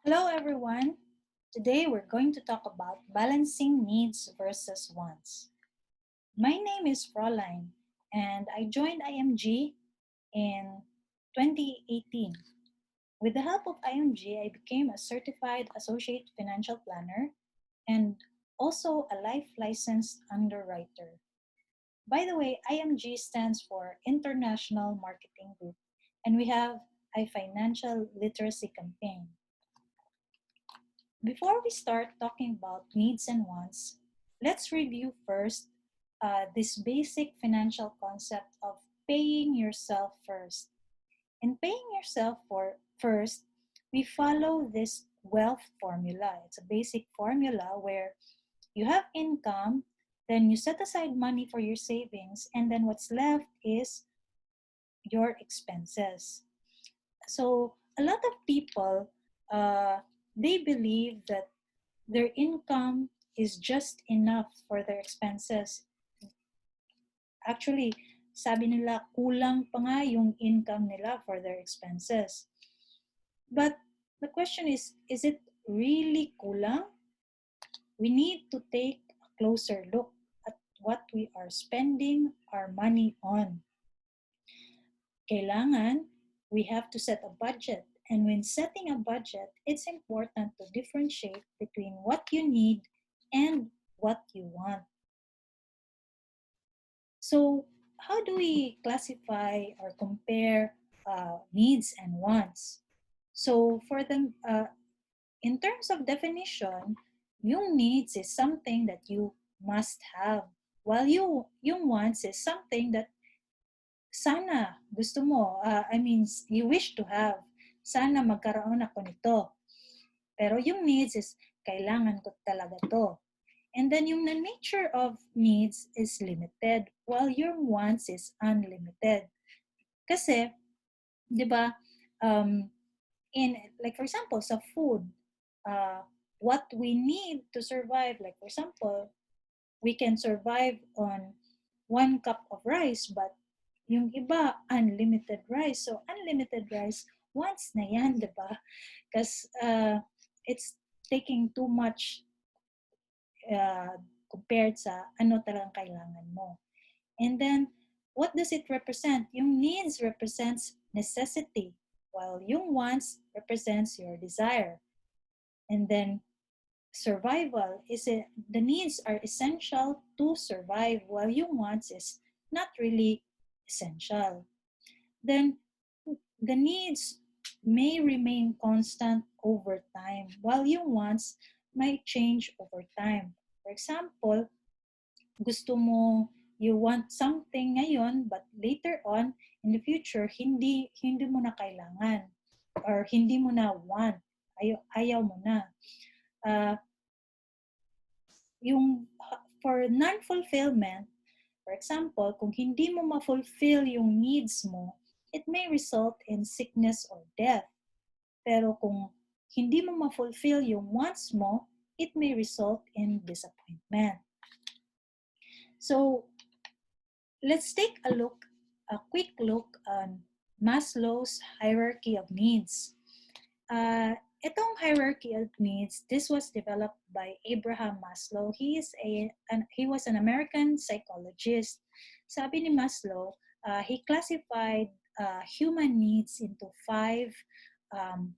Hello everyone! Today we're going to talk about balancing needs versus wants. My name is Fräulein and I joined IMG in 2018. With the help of IMG, I became a certified associate financial planner and also a life licensed underwriter. By the way, IMG stands for International Marketing Group and we have a financial literacy campaign. Before we start talking about needs and wants, let's review first this basic financial concept of paying yourself first. In paying yourself first, we follow this wealth formula. It's a basic formula where you have income, then you set aside money for your savings, and then what's left is your expenses. So a lot of people, uh, they believe that their income is just enough for their expenses. Actually, sabi nila kulang pa nga yung income nila for their expenses. But the question is it really kulang? We need to take a closer look at what we are spending our money on. Kailangan, we have to set a budget. And when setting a budget, it's important to differentiate between what you need and what you want. So, how do we classify or compare needs and wants? So, in terms of definition, yung needs is something that you must have, while yung wants is something that sana gusto mo. You wish to have. Sana magkaroon ako nito. Pero yung needs is kailangan ko talaga to. And then yung the nature of needs is limited while your wants is unlimited. Kasi, di ba, um, in, like for example, sa food, what we need to survive, like for example, we can survive on 1 cup of rice, but yung iba, unlimited rice. So, unlimited rice, wants na yan, di ba? Because it's taking too much uh, compared sa ano talagang kailangan mo. And then, what does it represent? Yung needs represents necessity, while yung wants represents your desire. And then, survival is the needs are essential to survive, while yung wants is not really essential. Then, the needs may remain constant over time, while yung wants might change over time. For example, gusto mo, you want something ngayon, but later on, in the future, hindi mo na kailangan or hindi mo na want, ayaw mo na. Uh, yung for non-fulfillment, for example, kung hindi mo ma-fulfill yung needs mo, it may result in sickness or death. Pero kung hindi mo ma-fulfill yung wants mo, it may result in disappointment. So, let's take a quick look on Maslow's hierarchy of needs. Itong hierarchy of needs, this was developed by Abraham Maslow. He was an American psychologist. Sabi ni Maslow, he classified human needs into um,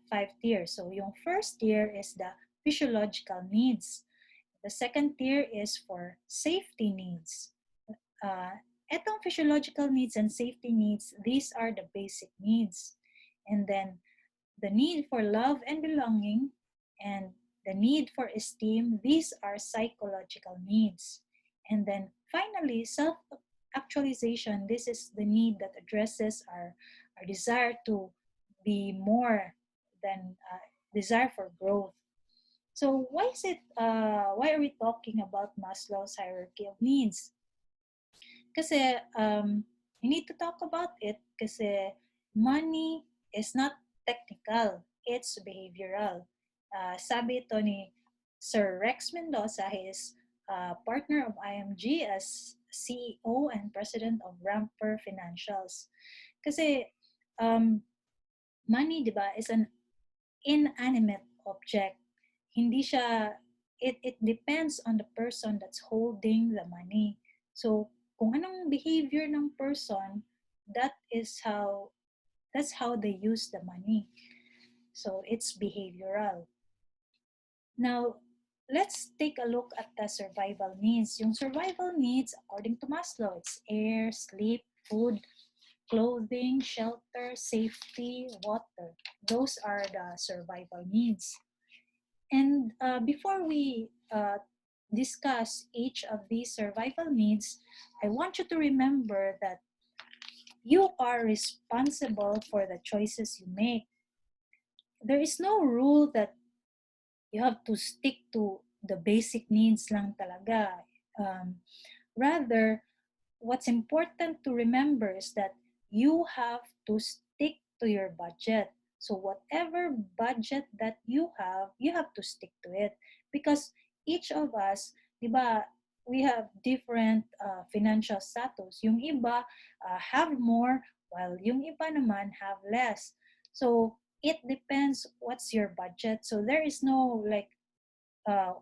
five tiers. So yung first tier is the physiological needs. The second tier is for safety needs. Etong physiological needs and safety needs, these are the basic needs. And then the need for love and belonging and the need for esteem, these are psychological needs. And then finally, self-actualization, this is the need that addresses our desire to be more than desire for growth. So why are we talking about Maslow's hierarchy of needs? Kasi we need to talk about it kasi money is not technical, it's behavioral. Sabi ito ni Sir Rex Mendoza, he is partner of IMG as CEO and President of Ramper Financials. Kasi money, di ba, is an inanimate object. Hindi siya, it depends on the person that's holding the money. So, kung anong behavior ng person, that is how, that's how they use the money. So, it's behavioral. Now, let's take a look at the survival needs. Yung survival needs, according to Maslow, it's air, sleep, food, clothing, shelter, safety, water. Those are the survival needs. And before we discuss each of these survival needs, I want you to remember that you are responsible for the choices you make. There is no rule that you have to stick to the basic needs lang talaga. Rather, what's important to remember is that you have to stick to your budget. So whatever budget that you have to stick to it because each of us, 'di ba, we have different financial status. Yung iba have more while yung iba naman have less. So it depends what's your budget. So there is no like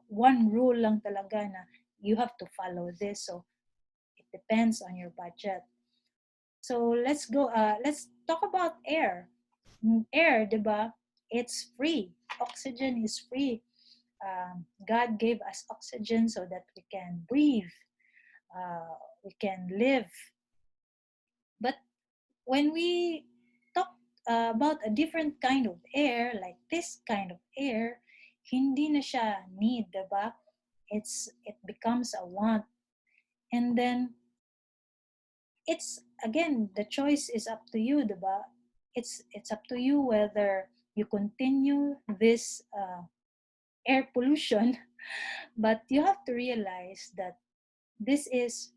one rule lang talaga na you have to follow this. So it depends on your budget. So let's talk about air. Air, 'di ba? It's free. Oxygen is free. God gave us oxygen so that we can breathe, we can live. But when we talk about a different kind of air, like this kind of air, hindi na siya need, 'di ba? It becomes a want. And then it's again the choice is up to you, diba? It's up to you whether you continue this air pollution, but you have to realize that this is,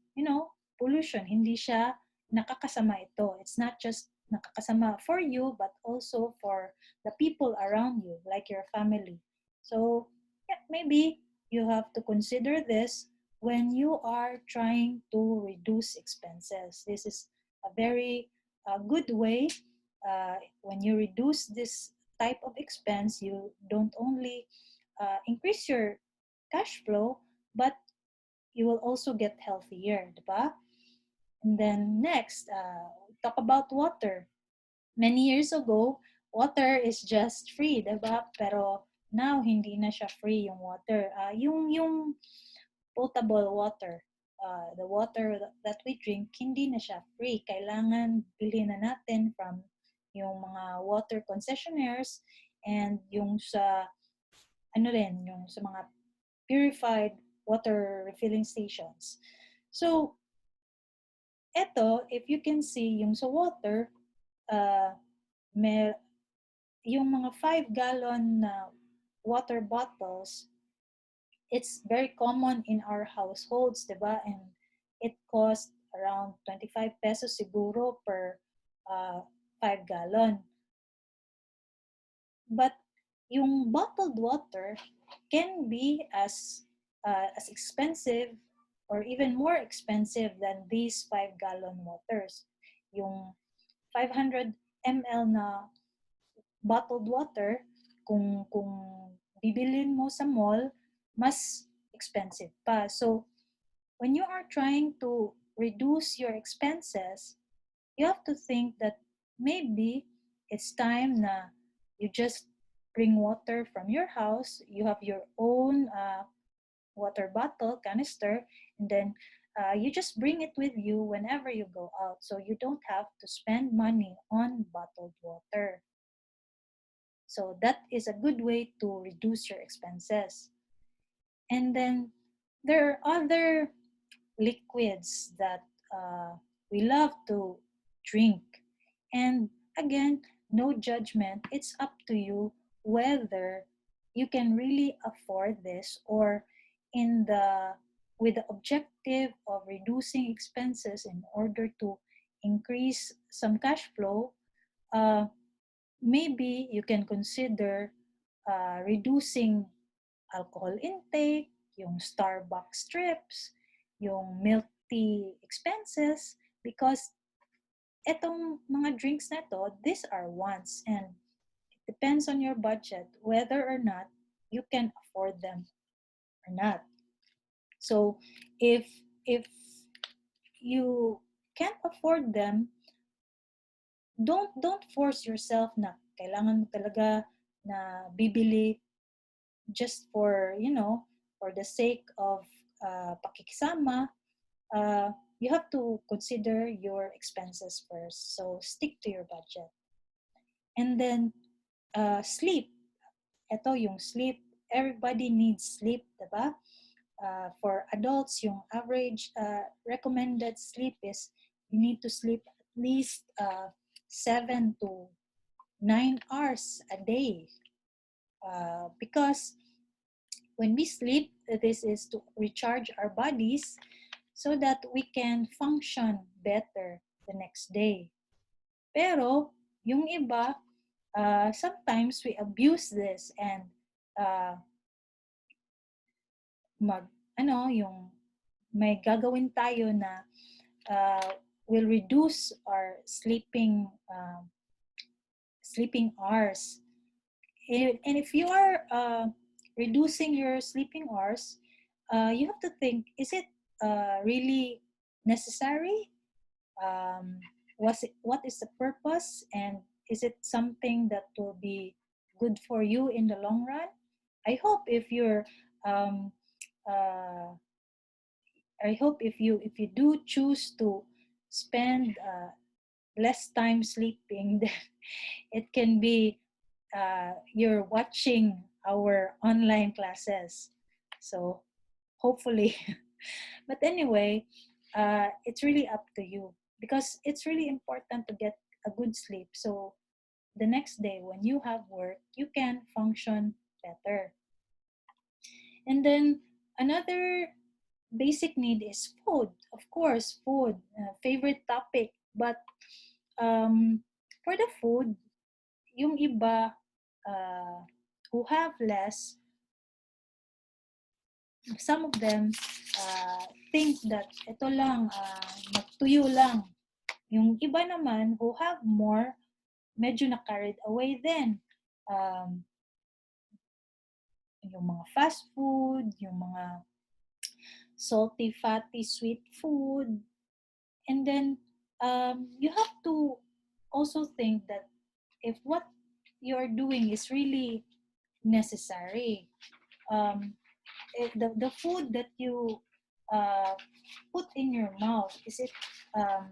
pollution. Hindi siya nakakasama ito. It's not just nakakasama for you, but also for the people around you, like your family. So, yeah, maybe you have to consider this when you are trying to reduce expenses. This is a very good way. When you reduce this type of expense, you don't only increase your cash flow, but you will also get healthier, diba? And then next, talk about water. Many years ago, water is just free, diba? Pero now, hindi na siya free yung water. Yung potable water, the water that we drink, hindi na siya free. Kailangan bilhin na natin from yung mga water concessionaires and yung sa, yung sa mga purified water refilling stations. So, eto, if you can see, yung sa water, may, yung mga 5-gallon na water bottles, it's very common in our households, diba? And it costs around 25 pesos siguro per 5-gallon. But yung bottled water can be as expensive or even more expensive than these 5-gallon waters. Yung 500 ml na bottled water, kung bibilin mo sa mall, mas expensive pa. So, when you are trying to reduce your expenses, you have to think that maybe it's time na you just bring water from your house. You have your own water bottle, canister, and then you just bring it with you whenever you go out. So you don't have to spend money on bottled water. So that is a good way to reduce your expenses. And then there are other liquids that we love to drink. And again, no judgment. It's up to you whether you can really afford this or in the with the objective of reducing expenses in order to increase some cash flow, uh, maybe you can consider reducing alcohol intake, yung Starbucks trips, yung milk tea expenses, because etong mga drinks na to, these are wants, and it depends on your budget whether or not you can afford them or not. So if you can't afford them, don't force yourself na kailangan mo talaga na bibili just for, for the sake of pakikisama. You have to consider your expenses first. So stick to your budget. And then sleep. Ito yung sleep. Everybody needs sleep, diba? For adults, yung average recommended sleep is you need to sleep at least 7 to 9 hours a day. Because when we sleep, this is to recharge our bodies so that we can function better the next day. Pero yung iba, sometimes we abuse this and uh, yung may gagawin tayo na will reduce our sleeping hours. And if you are reducing your sleeping hours, you have to think, is it really necessary? What is the purpose, and is it something that will be good for you in the long run? I hope um, uh, if you do choose to spend less time sleeping, then it can be you're watching our online classes. So hopefully, but anyway, it's really up to you, because it's really important to get a good sleep. So the next day when you have work, you can function better. And then another basic need is food. Of course, food, favorite topic. But for the food, yung iba uh, who have less, some of them think that ito lang, magtuyo lang. Yung iba naman who have more, medyo na-carried away din. Yung mga fast food, yung mga salty, fatty, sweet food. And then you have to also think that if what you're doing is really necessary, the food that you put in your mouth, um,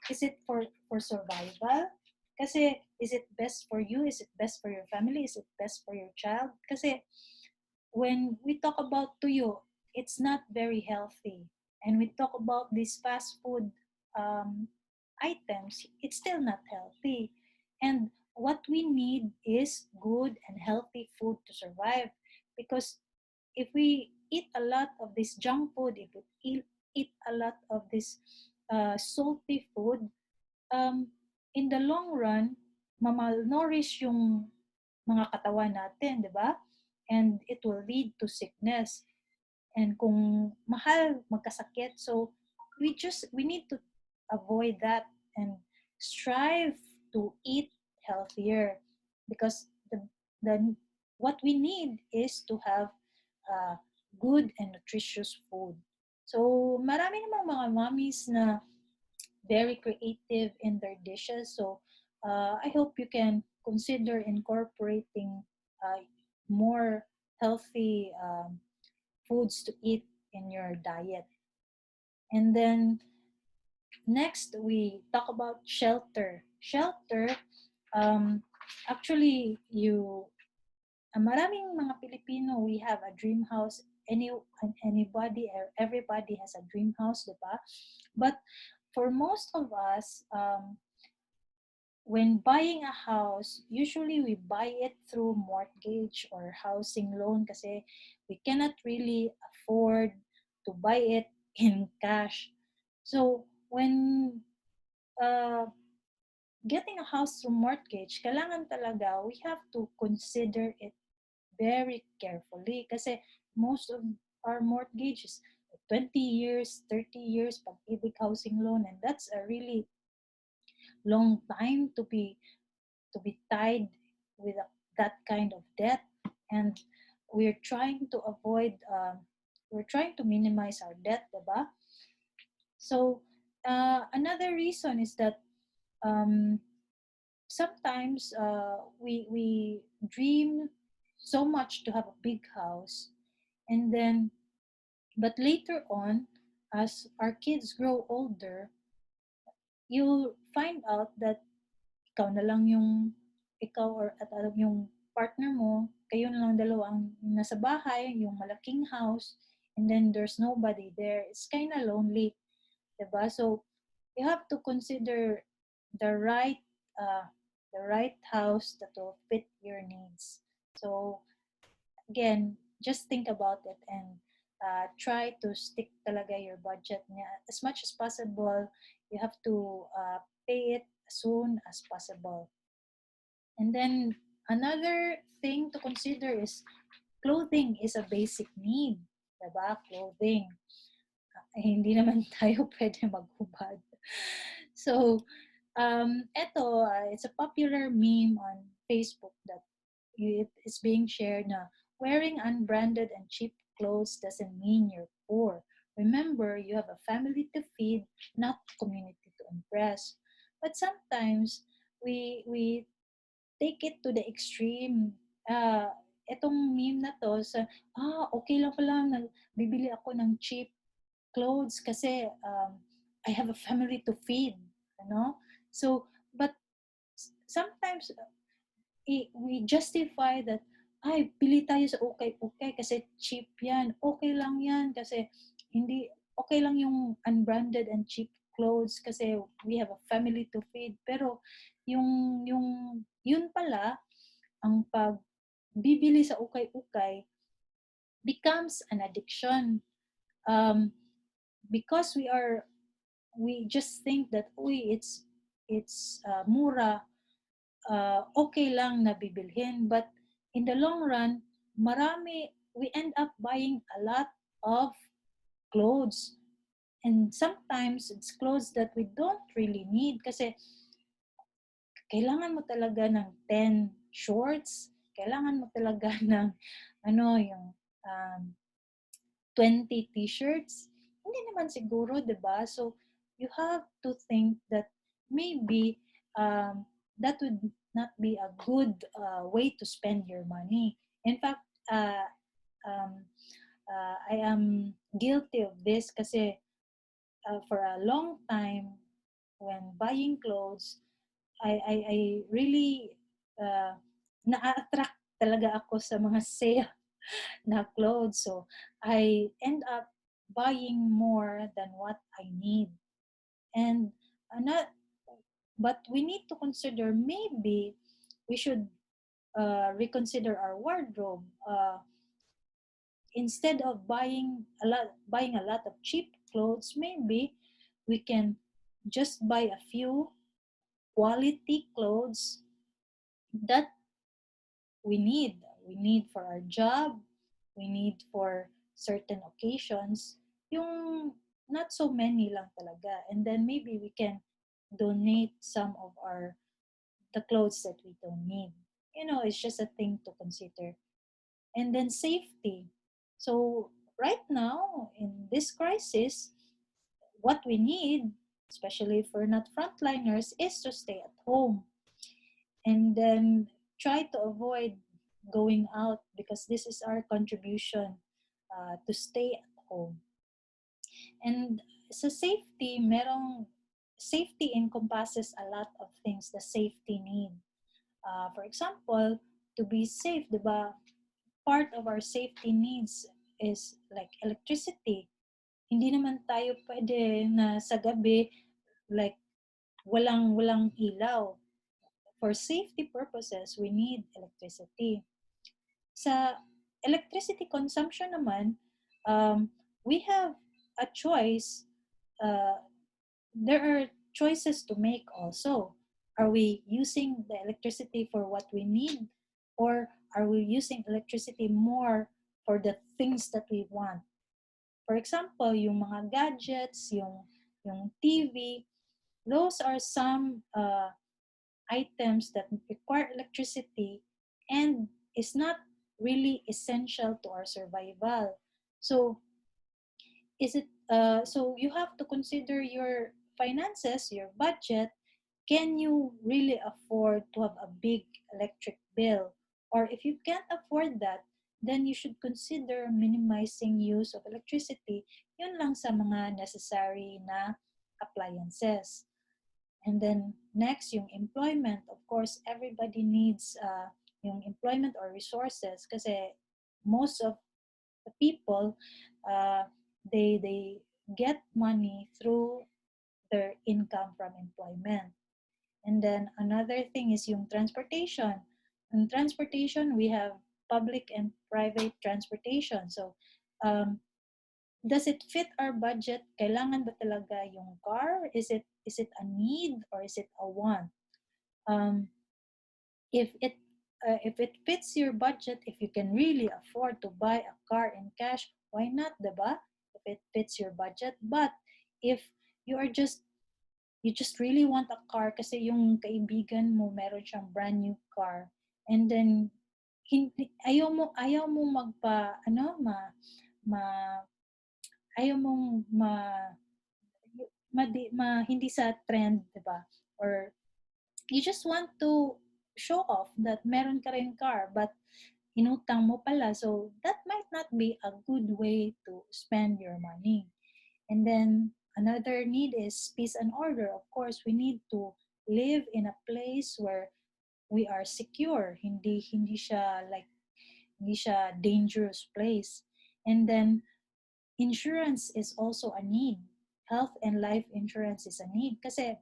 is it for survival? Kasi is it best for you? Is it best for your family? Is it best for your child? Kasi when we talk about tuyo, it's not very healthy. And we talk about these fast food um, items, it's still not healthy. And what we need is good and healthy food to survive. Because if we eat a lot of this junk food, if we eat a lot of this salty food, in the long run, mamalnourish yung mga katawan natin, di ba? And it will lead to sickness. And kung mahal magkasakit, so we need to avoid that and strive to eat healthier, because the what we need is to have good and nutritious food. So marami namang mga mommies na very creative in their dishes. So I hope you can consider incorporating more healthy foods to eat in your diet. And then next, we talk about shelter. Shelter, um, actually, maraming mga Pilipino, we have a dream house. Anybody, everybody has a dream house, diba? But for most of us, when buying a house, usually we buy it through mortgage or housing loan kasi we cannot really afford to buy it in cash. So when uh, getting a house through mortgage, kailangan talaga we have to consider it very carefully kasi most of our mortgages 20 years, 30 years pag-ibig housing loan, and that's a really long time to be tied with that kind of debt, and we're trying to avoid we're trying to minimize our debt, diba? So another reason is that um, sometimes we dream so much to have a big house, and then but later on, as our kids grow older, you'll find out that ikaw na lang yung ikaw or at alam yung partner mo, kayo na lang dalawa ang nasa bahay, yung malaking house, and then there's nobody there. It's kind of lonely, diba? So you have to consider the right uh, the right house that will fit your needs. So again, just think about it and try to stick talaga your budget niya. As much as possible, you have to pay it as soon as possible. And then another thing to consider is clothing is a basic need. Diba? Clothing. Hindi naman tayo pwede maghubad. So, it's a popular meme on Facebook that it is being shared na wearing unbranded and cheap clothes doesn't mean you're poor. Remember, you have a family to feed, not community to impress. But sometimes we take it to the extreme. Etong meme na to sa okay lang pala na bibili ako ng cheap clothes kasi I have a family to feed, you know? So, but sometimes we justify that ay pili tayo sa okay kasi cheap yan. Okay lang yan kasi hindi okay lang yung unbranded and cheap clothes kasi we have a family to feed. Pero yung yun pala ang pagbibili sa ukay-ukay becomes an addiction. Because we just think that uy it's mura, okay lang na bibilhin, but in the long run we end up buying a lot of clothes, and sometimes it's clothes that we don't really need kasi kailangan mo talaga ng 10 shorts, kailangan mo talaga ng yung um, 20 t-shirts. Hindi naman siguro, 'di ba? So you have to think that maybe that would not be a good way to spend your money. In fact, I am guilty of this kasi for a long time when buying clothes, I really na-attract talaga ako sa mga sale na clothes. So I end up buying more than what I need. And not, but we need to consider maybe we should reconsider our wardrobe. Instead of buying a lot of cheap clothes, maybe we can just buy a few quality clothes that we need. We need for our job, we need for certain occasions. Yung not so many lang talaga. And then maybe we can donate some of the clothes that we don't need. It's just a thing to consider. And then safety. So right now in this crisis, what we need, especially for not frontliners, is to stay at home and then try to avoid going out because this is our contribution to stay at home. And sa safety encompasses a lot of things the safety need. For example, to be safe, diba, part of our safety needs is like electricity. Hindi naman tayo pwede na sa gabi like walang ilaw. For safety purposes, we need electricity. Sa electricity consumption naman, we have a choice. There are choices to make also. Are we using the electricity for what we need, or are we using electricity more for the things that we want? For example, yung mga gadgets, yung TV, those are some items that require electricity and is not really essential to our survival. So so you have to consider your finances, your budget. Can you really afford to have a big electric bill? Or if you can't afford that, then you should consider minimizing use of electricity. Yun lang sa mga necessary na appliances. And then next, yung employment. Of course, everybody needs yung employment or resources kasi most of the people, uh, they get money through their income from employment. And then another thing is yung transportation. In transportation, we have public and private transportation. So, does it fit our budget? Kailangan ba talaga yung car? Is it a need or is it a want? Um, if it fits your budget, if you can really afford to buy a car in cash, why not, diba? If it fits your budget. But if you are just you just really want a car kasi yung kaibigan mo meron siyang brand new car, and then ayaw mo magpa ano ma ayaw mong hindi sa trend, 'di ba? Or you just want to show off that meron ka rin car but inutang mo pala. So that might not be a good way to spend your money. And then another need is peace and order. Of course, we need to live in a place where we are secure. Hindi siya dangerous place. And then insurance is also a need. Health and life insurance is a need kasi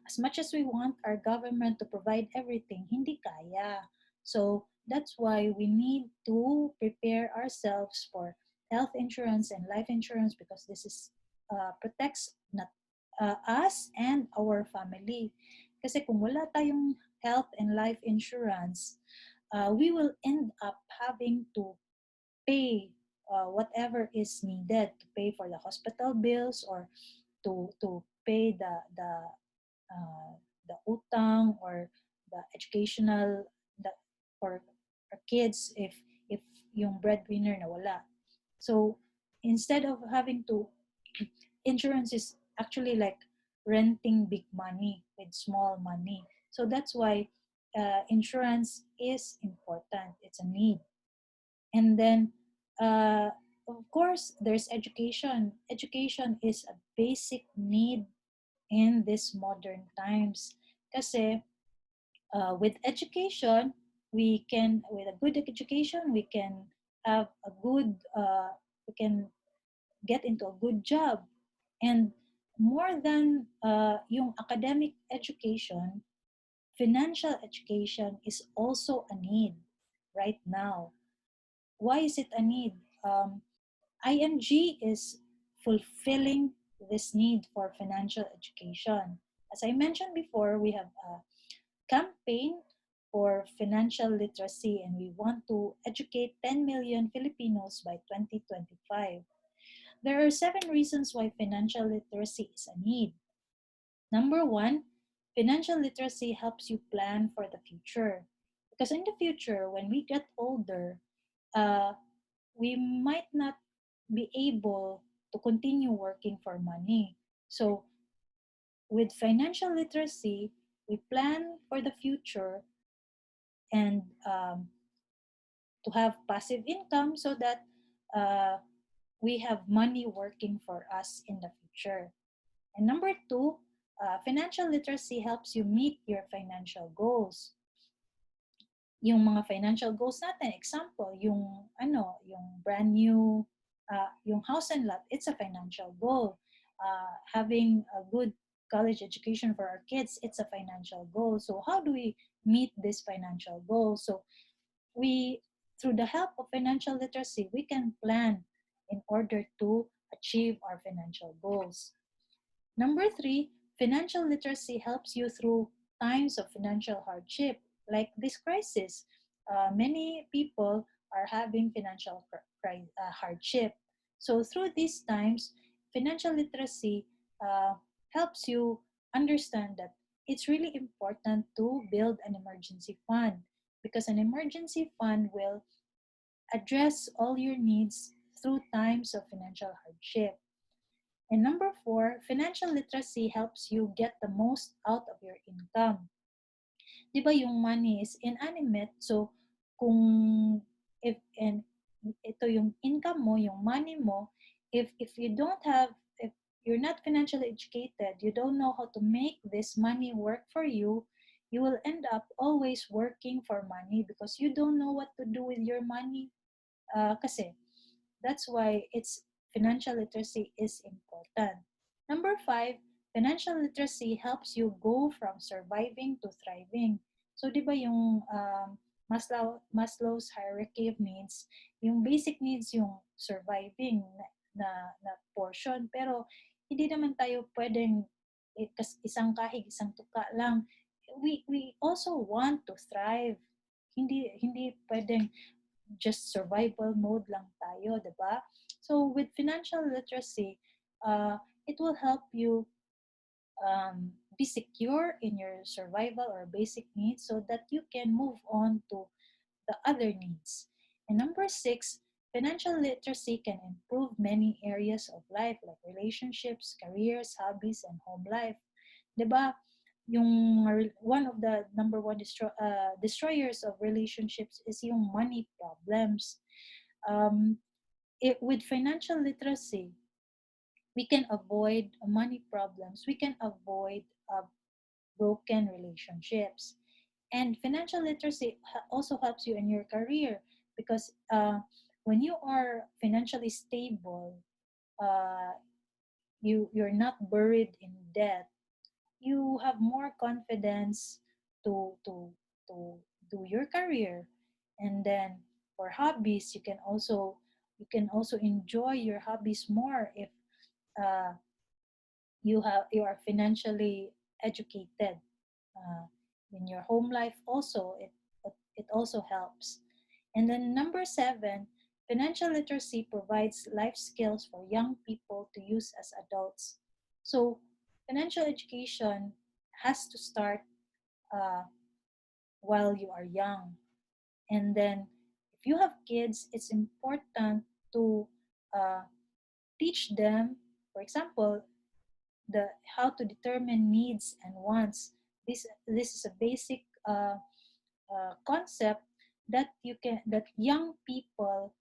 as much as we want our government to provide everything, hindi kaya. So that's why we need to prepare ourselves for health insurance and life insurance because this is protects not us and our family. Kasi kung wala tayong health and life insurance, we will end up having to pay whatever is needed to pay for the hospital bills or to pay uh, the utang or the educational the, for our kids if yung breadwinner nawala. So instead of having to, insurance is actually like renting big money with small money. So that's why insurance is important. It's a need. And then of course there's education. Education is a basic need in these modern times. Kasi with education, with a good education, we can have we can get into a good job. And more than yung academic education, financial education is also a need right now. Why is it a need? IMG is fulfilling this need for financial education. As I mentioned before, we have a campaign for financial literacy and we want to educate 10 million Filipinos by 2025. There are 7 reasons why financial literacy is a need. Number 1, financial literacy helps you plan for the future. Because in the future, when we get older, uh, we might not be able to continue working for money. So with financial literacy, we plan for the future and to have passive income so that uh, we have money working for us in the future. And number 2, financial literacy helps you meet your financial goals. Yung mga financial goals natin, example, yung brand new, yung house and lot, it's a financial goal. Having a good college education for our kids, it's a financial goal. So how do we meet this financial goal? So we, through the help of financial literacy, we can plan in order to achieve our financial goals. Number 3, financial literacy helps you through times of financial hardship, like this crisis. Many people are having financial hardship. So through these times, financial literacy helps you understand that it's really important to build an emergency fund, because an emergency fund will address all your needs through times of financial hardship. And number four, financial literacy helps you get the most out of your income. Di ba yung money is inanimate, so kung if and ito yung income mo, yung money mo, if you don't have, if you're not financially educated, you don't know how to make this money work for you, you will end up always working for money because you don't know what to do with your money. Kasi that's why it's financial literacy is important. Number five, financial literacy helps you go from surviving to thriving. So, di ba yung Maslow's hierarchy of needs, yung basic needs yung surviving na portion, pero hindi naman tayo pwedeng isang kahig, isang tuka lang. We also want to thrive. Hindi pwedeng just survival mode lang tayo, di ba? So with financial literacy, it will help you be secure in your survival or basic needs so that you can move on to the other needs. And number six, financial literacy can improve many areas of life like relationships, careers, hobbies, and home life. 'Di ba? Yung one of the number one destroyers of relationships is yung money problems. With financial literacy, we can avoid money problems. We can avoid broken relationships. And financial literacy also helps you in your career because when you are financially stable, uh, you're not buried in debt. You have more confidence to to do your career. And then for hobbies, you can also enjoy your hobbies more if uh, you are financially educated. uh, in your home life also, it also helps. And then number seven, financial literacy provides life skills for young people to use as adults. So financial education has to start uh, while you are young. And then if you have kids, it's important to uh, teach them, for example, the how to determine needs and wants. This is a basic concept that young people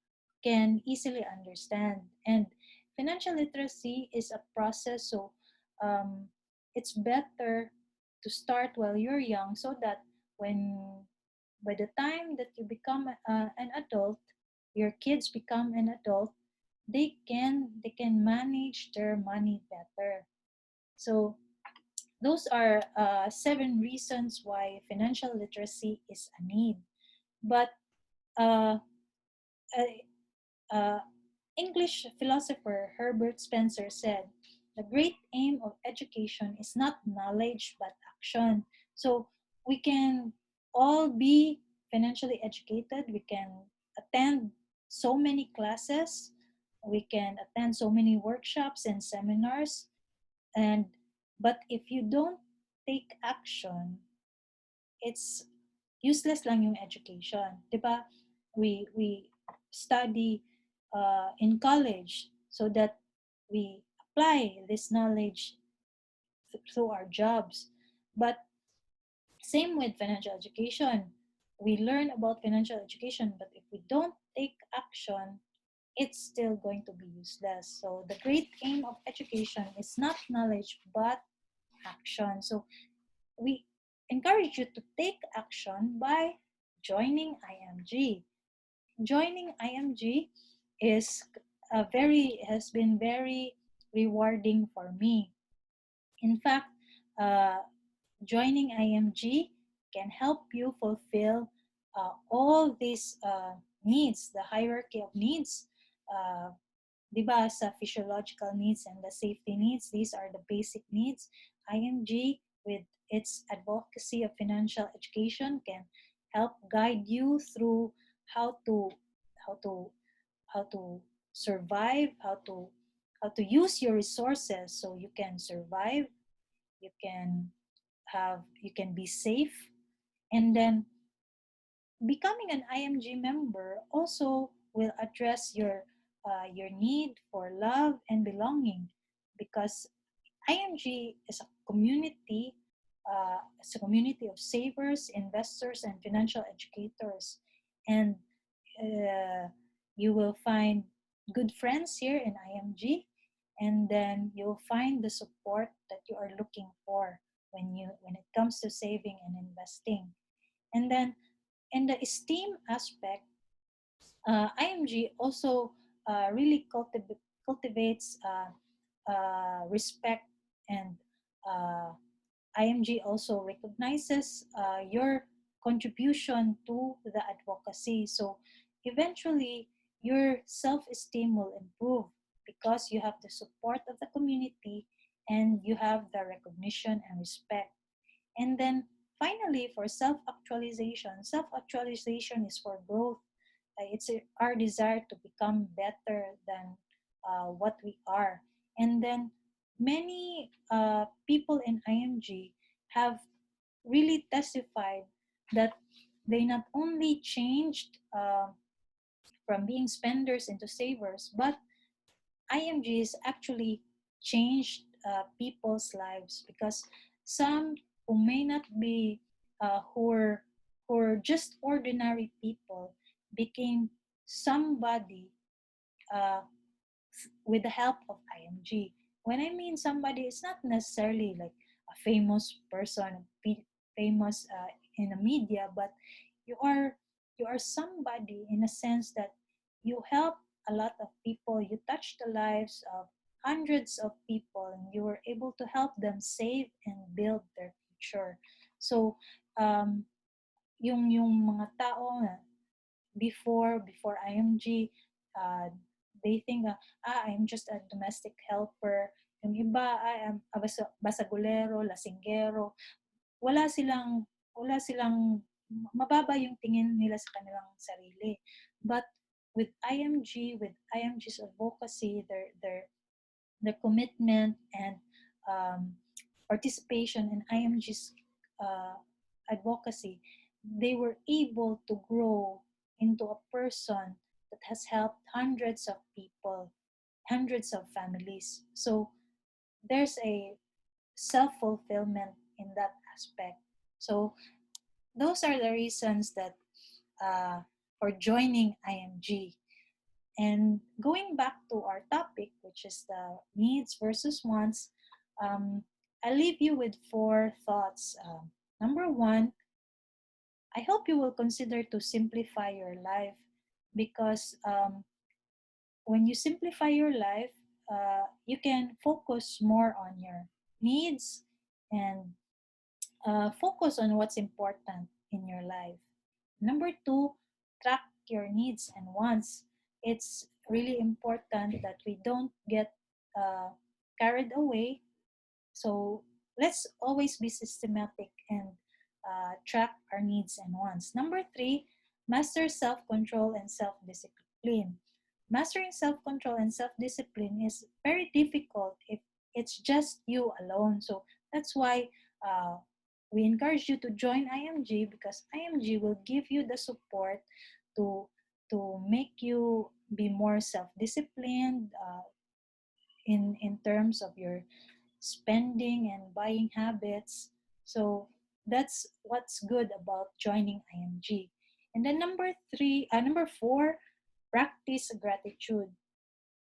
can easily understand. And financial literacy is a process, so um, it's better to start while you're young so that when by the time that you become an adult, your kids become an adult, they can manage their money better. So those are seven reasons why financial literacy is a need. But uh, uh, uh, English philosopher Herbert Spencer said, "The great aim of education is not knowledge but action." So we can all be financially educated. We can attend so many classes. We can attend so many workshops and seminars. And but if you don't take action, it's useless lang yung education. 'Di ba? We study in college so that we apply this knowledge through our jobs. But same with financial education. We learn about financial education, but if we don't take action, it's still going to be useless. So the great aim of education is not knowledge but action. So we encourage you to take action by joining IMG. Joining IMG is has been very rewarding for me. In fact, uh, joining IMG can help you fulfill all these needs, the hierarchy of needs. Uh, Di ba, sa physiological needs and the safety needs, these are the basic needs. IMG, with its advocacy of financial education, can help guide you through how to how to how to survive, how to use your resources so you can survive, you can you can be safe. And then becoming an IMG member also will address your need for love and belonging, because IMG is a community, it's a community of savers, investors, and financial educators. And uh, you will find good friends here in IMG, and then you'll find the support that you are looking for when it comes to saving and investing. And then in the esteem aspect, IMG also really cultivates respect, and uh, IMG also recognizes your contribution to the advocacy. So eventually, your self esteem will improve because you have the support of the community and you have the recognition and respect. And then finally, for self actualization is for growth. It's our desire to become better than what we are. And then many people in IMG have really testified that they not only changed from being spenders into savers, but IMGs actually changed people's lives, because some who may not be who are just ordinary people became somebody uh, with the help of IMG. When I mean somebody, it's not necessarily like a famous person, famous in the media, but you are you are somebody in a sense that you help a lot of people. You touch the lives of hundreds of people, and you were able to help them save and build their future. So, yung mga tao na before IMG, uh, they think, I'm just a domestic helper. Yung iba, I'm a basagulero, lasinggero. Wala silang, mababa yung tingin nila sa kanilang sarili. But with IMG, with IMG's advocacy, their commitment and um, participation in IMG's uh, advocacy, they were able to grow into a person that has helped hundreds of people, hundreds of families. So there's a self fulfillment in that aspect. So those are the reasons that for joining IMG. And going back to our topic, which is the needs versus wants, I'll leave you with four thoughts. Number one, I hope you will consider to simplify your life, because when you simplify your life, you can focus more on your needs and focus on what's important in your life. Number two, track your needs and wants. It's really important that we don't get uh, carried away. So let's always be systematic and track our needs and wants. Number three, master self control and self discipline. Mastering self control and self discipline is very difficult if it's just you alone. So that's why uh, we encourage you to join IMG, because IMG will give you the support to make you be more self-disciplined in terms of your spending and buying habits. So that's what's good about joining IMG. And then number four, practice gratitude.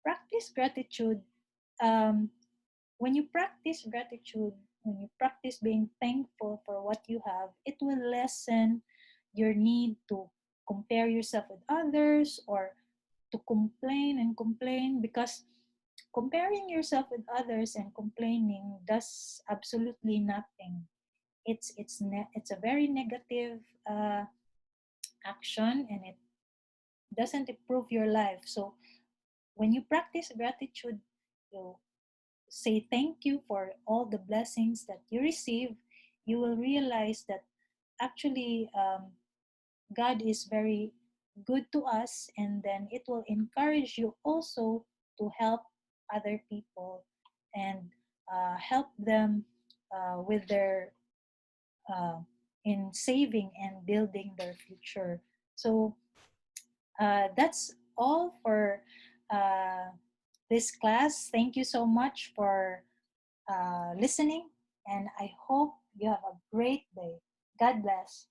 Practice gratitude. Um, when you practice gratitude, when you practice being thankful for what you have, it will lessen your need to compare yourself with others, or to complain and complain, because comparing yourself with others and complaining does absolutely nothing. It's a very negative action, and it doesn't improve your life. So when you practice gratitude, you say thank you for all the blessings that you receive. You will realize that actually God is very good to us, and then it will encourage you also to help other people and help them with their uh, in saving and building their future. So that's all for uh, this class. Thank you so much for listening, and I hope you have a great day. God bless.